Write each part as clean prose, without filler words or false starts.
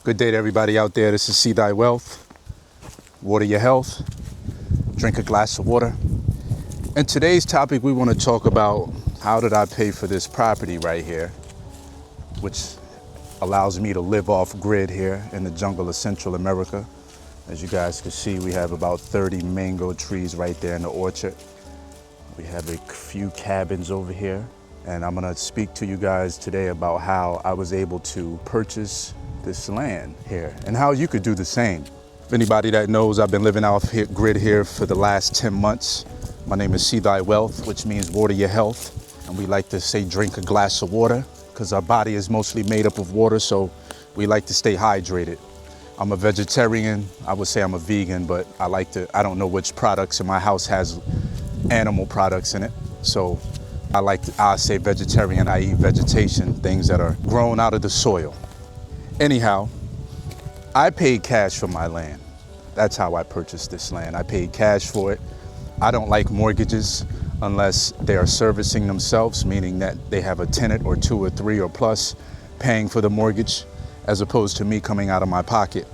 Good day to everybody out there. This is See Thy Wealth, water your health, drink a glass of water. In today's topic, we want to talk about how did I pay for this property right here, which allows me to live off grid here in the jungle of Central America. As you guys can see, we have about 30 mango trees right there in the orchard. We have a few cabins over here. And I'm gonna speak to you guys today about how I was able to purchase this land here and how you could do the same. If anybody that knows, I've been living off grid here for the last 10 months. My name is See Thy Wealth, which means water your health. And we like to say drink a glass of water because our body is mostly made up of water, so we like to stay hydrated. I'm a vegetarian. I would say I'm a vegan, but I don't know which products in my house has animal products in it. So I say vegetarian, I eat vegetation, things that are grown out of the soil. Anyhow, I paid cash for my land. That's how I purchased this land. I paid cash for it. I don't like mortgages unless they are servicing themselves, meaning that they have a tenant or two or three or plus paying for the mortgage, as opposed to me coming out of my pocket.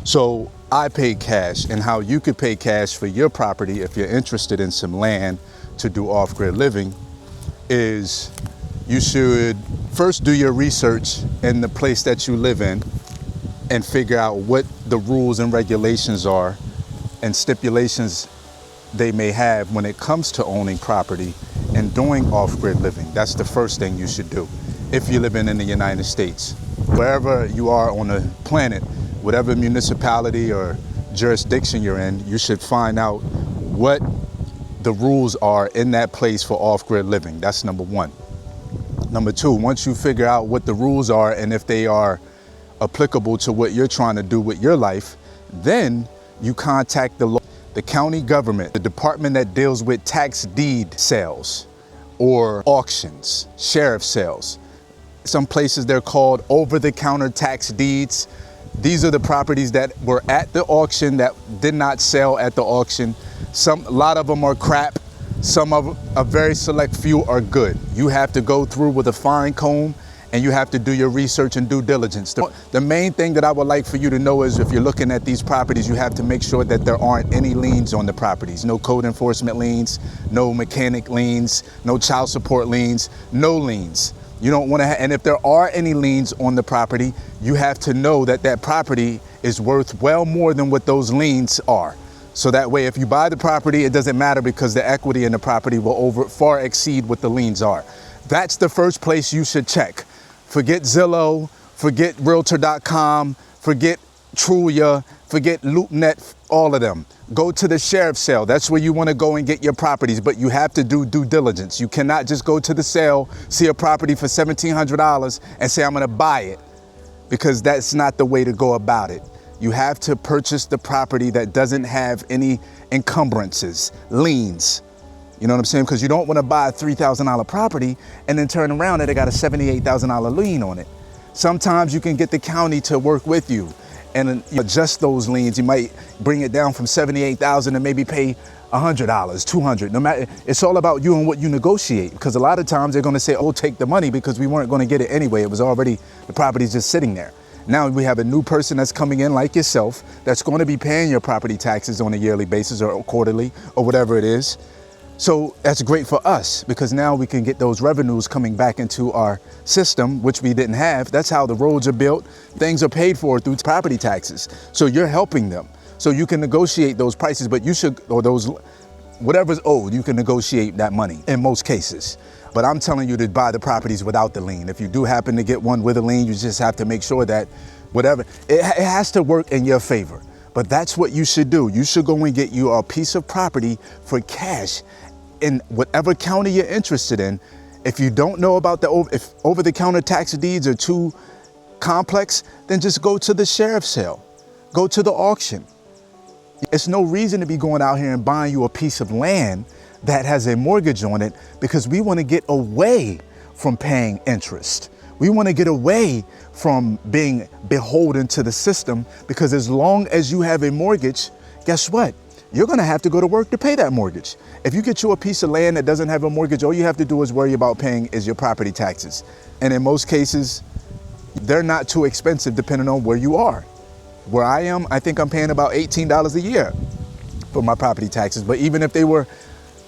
So I paid cash, and how you could pay cash for your property if you're interested in some land to do off-grid living is you should first do your research in the place that you live in and figure out what the rules and regulations are and stipulations they may have when it comes to owning property and doing off-grid living. That's the first thing you should do if you're living in the United States. Wherever you are on the planet, whatever municipality or jurisdiction you're in, you should find out what the rules are in that place for off-grid living. That's number one. Number two, once you figure out what the rules are and if they are applicable to what you're trying to do with your life, then you contact the county government, the department that deals with tax deed sales or auctions, sheriff sales. Some places they're called over-the-counter tax deeds. These are the properties that were at the auction that did not sell at the auction. A lot of them are crap. Some of a very select few are good. You have to go through with a fine comb and you have to do your research and due diligence. The main thing that I would like for you to know is if you're looking at these properties, you have to make sure that there aren't any liens on the properties. No code enforcement liens, no mechanic liens, no child support liens, no liens. You don't want to, and if there are any liens on the property, you have to know that that property is worth well more than what those liens are. So that way, if you buy the property, it doesn't matter because the equity in the property will far exceed what the liens are. That's the first place you should check. Forget Zillow, forget Realtor.com, forget Trulia, forget LoopNet, all of them. Go to the sheriff sale. That's where you want to go and get your properties, but you have to do due diligence. You cannot just go to the sale, see a property for $1,700 and say, I'm going to buy it, because that's not the way to go about it. You have to purchase the property that doesn't have any encumbrances, liens. You know what I'm saying? Because you don't want to buy a $3,000 property and then turn around and it got a $78,000 lien on it. Sometimes you can get the county to work with you and adjust those liens. You might bring it down from $78,000 and maybe pay $100, $200. No matter, it's all about you and what you negotiate. Because a lot of times they're going to say, "Oh, take the money," because we weren't going to get it anyway. It was already, the property's just sitting there. Now we have a new person that's coming in like yourself that's going to be paying your property taxes on a yearly basis or quarterly or whatever it is. So that's great for us because now we can get those revenues coming back into our system, which we didn't have. That's how the roads are built. Things are paid for through property taxes. So you're helping them. So you can negotiate those prices, but you should, or those, whatever's owed, you can negotiate that money in most cases. But I'm telling you to buy the properties without the lien. If you do happen to get one with a lien, you just have to make sure that whatever, it has to work in your favor. But that's what you should do. You should go and get you a piece of property for cash in whatever county you're interested in. If you don't know about if over-the-counter tax deeds are too complex, then just go to the sheriff's sale. Go to the auction. It's no reason to be going out here and buying you a piece of land that has a mortgage on it because we want to get away from paying interest. We want to get away from being beholden to the system because as long as you have a mortgage, guess what? You're going to have to go to work to pay that mortgage. If you get you a piece of land that doesn't have a mortgage, all you have to do is worry about paying is your property taxes. And in most cases, They're not too expensive depending on where you are. Where I am, I think I'm paying about $18 a year for my property taxes. But even if they were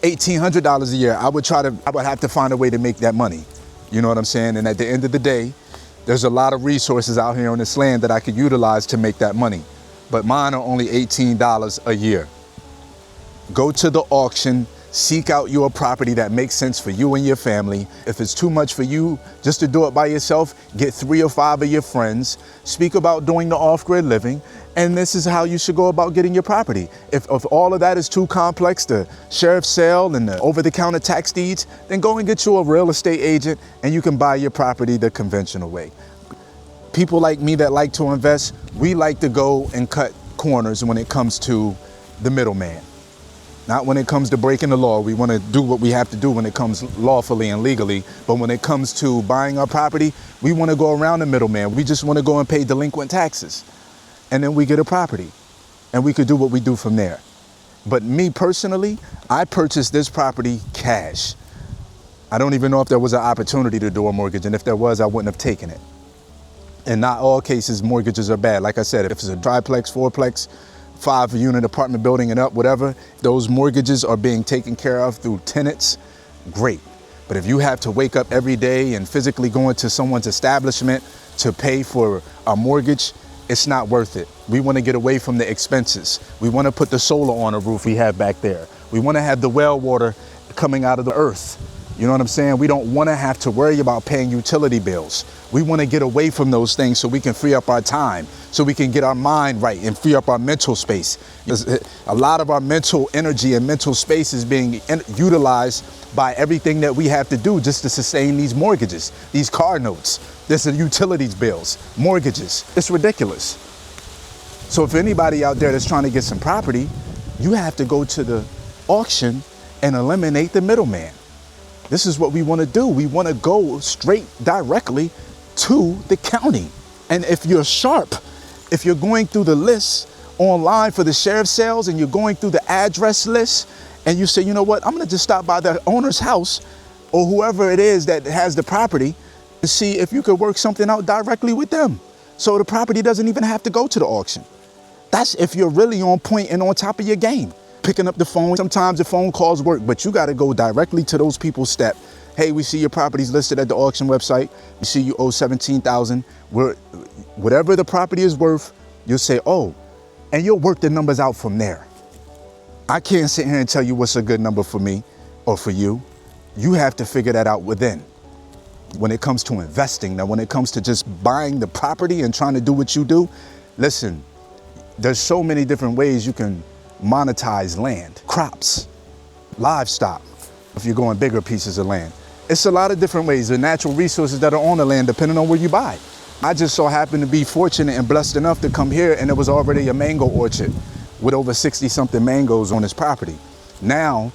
$1,800 a year, I would have to find a way to make that money. You know what I'm saying? And at the end of the day, there's a lot of resources out here on this land that I could utilize to make that money. But mine are only $18 a year. Go to the auction, seek out your property that makes sense for you and your family. If it's too much for you just to do it by yourself, get 3 or 5 of your friends, speak about doing the off-grid living, and this is how you should go about getting your property. If all of that is too complex, the sheriff's sale and the over-the-counter tax deeds, then go and get you a real estate agent and you can buy your property the conventional way. People like me that like to invest, we like to go and cut corners when it comes to the middleman. Not when it comes to breaking the law. We want to do what we have to do when it comes lawfully and legally. But when it comes to buying our property, we want to go around the middleman. We just want to go and pay delinquent taxes. And then we get a property. And we could do what we do from there. But me personally, I purchased this property cash. I don't even know if there was an opportunity to do a mortgage. And if there was, I wouldn't have taken it. In not all cases, mortgages are bad. Like I said, if it's a triplex, fourplex, 5-unit apartment building and up, whatever, those mortgages are being taken care of through tenants, great. But if you have to wake up every day and physically go into someone's establishment to pay for a mortgage, it's not worth it. We want to get away from the expenses. We want to put the solar on a roof we have back there. We want to have the well water coming out of the earth. You know what I'm saying? We don't want to have to worry about paying utility bills. We want to get away from those things so we can free up our time, so we can get our mind right and free up our mental space. A lot of our mental energy and mental space is being utilized by everything that we have to do just to sustain these mortgages, these car notes, this is utilities bills, mortgages. It's ridiculous. So if anybody out there that's trying to get some property, you have to go to the auction and eliminate the middleman. This is what we want to do. We want to go straight directly to the county. And if you're sharp, if you're going through the lists online for the sheriff's sales and you're going through the address list and you say, you know what, I'm going to just stop by the owner's house or whoever it is that has the property to see if you could work something out directly with them. So the property doesn't even have to go to the auction. That's if you're really on point and on top of your game. Picking up the phone, sometimes the phone calls work, but you got to go directly to those people's step. Hey, we see your property's listed at the auction website. We see you owe $17,000. Whatever the property is worth, you'll say, oh, and you'll work the numbers out from there. I can't sit here and tell you what's a good number for me or for you. You have to figure that out within. When it comes to investing, now when it comes to just buying the property and trying to do what you do, listen, there's so many different ways you can monetize land, crops, livestock, if you're going bigger pieces of land. It's a lot of different ways, the natural resources that are on the land depending on where you buy. I just so happened to be fortunate and blessed enough to come here and there was already a mango orchard with over 60-something mangoes on this property. Now,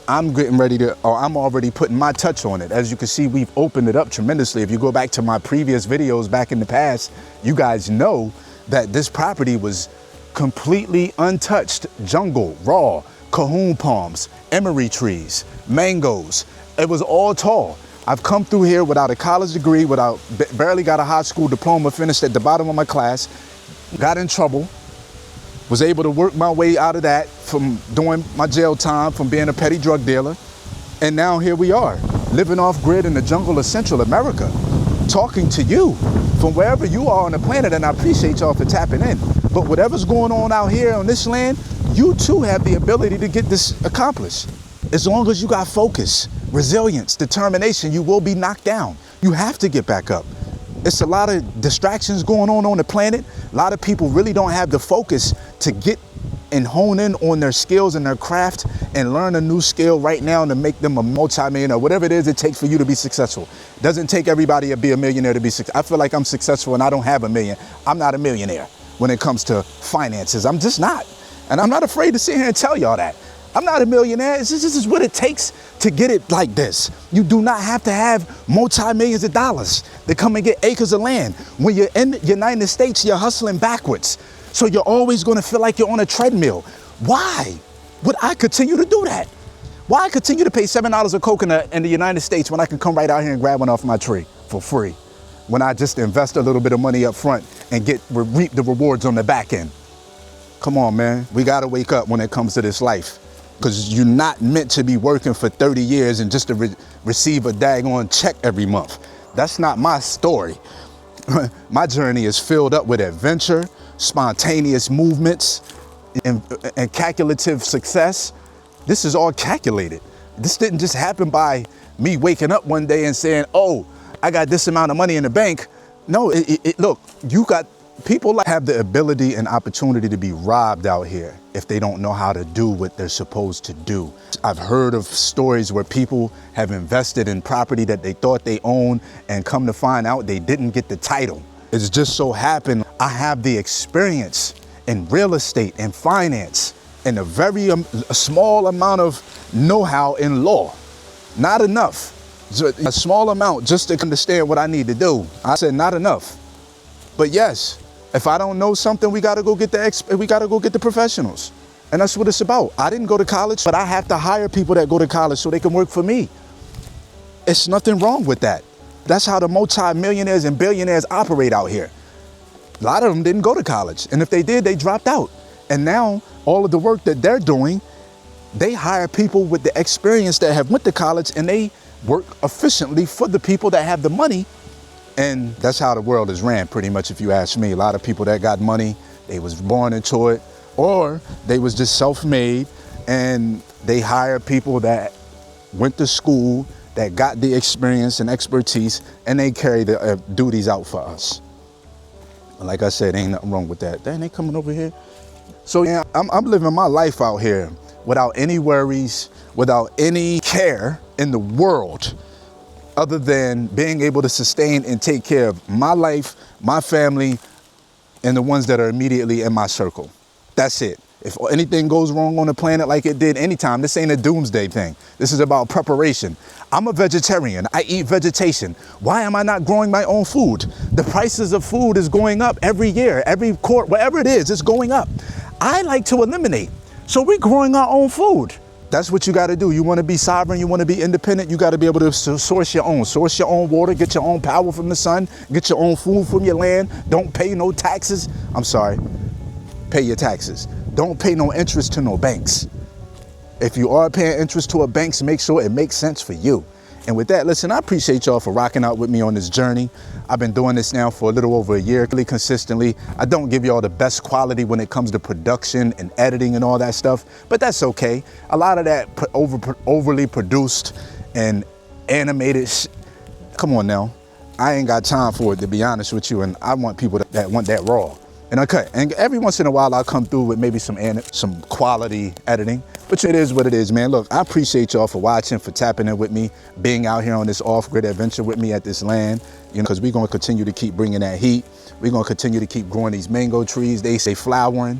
I'm already putting my touch on it. As you can see, we've opened it up tremendously. If you go back to my previous videos back in the past, you guys know that this property was completely untouched jungle, raw, cahoon palms, emery trees, mangoes. It was all tall. I've come through here without a college degree, barely got a high school diploma, finished at the bottom of my class, got in trouble, was able to work my way out of that from doing my jail time, from being a petty drug dealer. And now here we are, living off grid in the jungle of Central America, talking to you from wherever you are on the planet, and I appreciate y'all for tapping in. But whatever's going on out here on this land, you too have the ability to get this accomplished. As long as you got focus, resilience, determination, you will be knocked down. You have to get back up. It's a lot of distractions going on the planet. A lot of people really don't have the focus to get and hone in on their skills and their craft and learn a new skill right now to make them a multi-millionaire, whatever it is it takes for you to be successful. It doesn't take everybody to be a millionaire to be successful. I feel like I'm successful and I don't have a million. I'm not a millionaire when it comes to finances. I'm just not. And I'm not afraid to sit here and tell y'all that. I'm not a millionaire. This is what it takes to get it like this. You do not have to have multi-millions of dollars to come and get acres of land. When you're in the United States, you're hustling backwards. So you're always going to feel like you're on a treadmill. Why would I continue to do that? Why continue to pay $7 a coconut in the United States when I can come right out here and grab one off my tree for free? when I just invest a little bit of money up front and reap the rewards on the back end. Come on, man. We got to wake up when it comes to this life, because you're not meant to be working for 30 years and just to receive a daggone check every month. That's not my story. My journey is filled up with adventure, spontaneous movements, and calculative success. This is all calculated. This didn't just happen by me waking up one day and saying, oh, I got this amount of money in the bank. No, look, you got people that have the ability and opportunity to be robbed out here if they don't know how to do what they're supposed to do. I've heard of stories where people have invested in property that they thought they owned and come to find out they didn't get the title. It's just so happened I have the experience in real estate and finance and a very small amount of know-how in law. Not enough. A small amount just to understand what I need to do. I said not enough. But yes, if I don't know something, we gotta go get the professionals. And that's what it's about. I didn't go to college, but I have to hire people that go to college so they can work for me. It's nothing wrong with that. That's how the multi-millionaires and billionaires operate out here. A lot of them didn't go to college. And if they did, they dropped out. And now all of the work that they're doing, they hire people with the experience that have went to college, and they work efficiently for the people that have the money. And that's how the world is ran, pretty much, if you ask me. A lot of people that got money, they was born into it, or they was just self-made, and they hire people that went to school, that got the experience and expertise, and they carry the duties out for us. And like I said, ain't nothing wrong with that. Dang, they coming over here. So yeah, I'm living my life out here without any worries, without any care in the world, other than being able to sustain and take care of my life, my family, and the ones that are immediately in my circle. That's it. If anything goes wrong on the planet like it did anytime, this ain't a doomsday thing. This is about preparation. I'm a vegetarian. I eat vegetation. Why am I not growing my own food? The prices of food is going up every year, every quarter, whatever it is, it's going up. I like to eliminate. So we're growing our own food. That's what you got to do. You want to be sovereign, you want to be independent, you got to be able to source your own water, get your own power from the sun, get your own food from your land. Don't pay no taxes. I'm sorry, pay your taxes. Don't pay no interest to no banks. If you are paying interest to a bank, make sure it makes sense for you. And with that, listen, I appreciate y'all for rocking out with me on this journey. I've been doing this now for a little over a year, really consistently. I don't give y'all the best quality when it comes to production and editing and all that stuff, but that's okay. A lot of that overly produced and animated, come on now. I ain't got time for it, to be honest with you, and I want people that want that raw. And okay, and every once in a while I'll come through with maybe some quality editing, but it is what it is, man. Look, I appreciate y'all for watching, for tapping in with me, being out here on this off-grid adventure with me at this land, you know, because we're going to continue to keep bringing that heat. We're going to continue to keep growing these mango trees. They say flowering.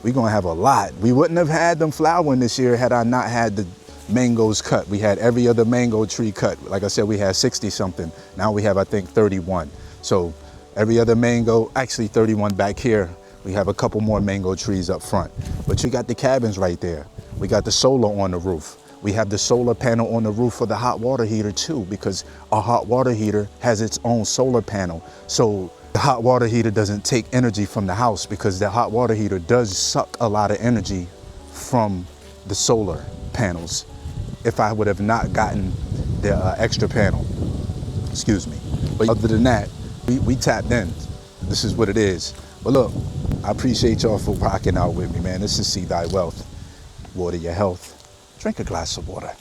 We're going to have a lot. We wouldn't have had them flowering this year had I not had the mangoes cut. We had every other mango tree cut. Like I said, we had 60 something. Now we have, I think, 31. So every other mango, actually 31 back here. We have a couple more mango trees up front. But you got the cabins right there. We got the solar on the roof. We have the solar panel on the roof for the hot water heater too, because our hot water heater has its own solar panel. So the hot water heater doesn't take energy from the house, because the hot water heater does suck a lot of energy from the solar panels. If I would have not gotten the extra panel, excuse me. But other than that, we tapped in. This is what it is. But look, I appreciate y'all for rocking out with me, man. This is See Thy Wealth. Water your health. Drink a glass of water.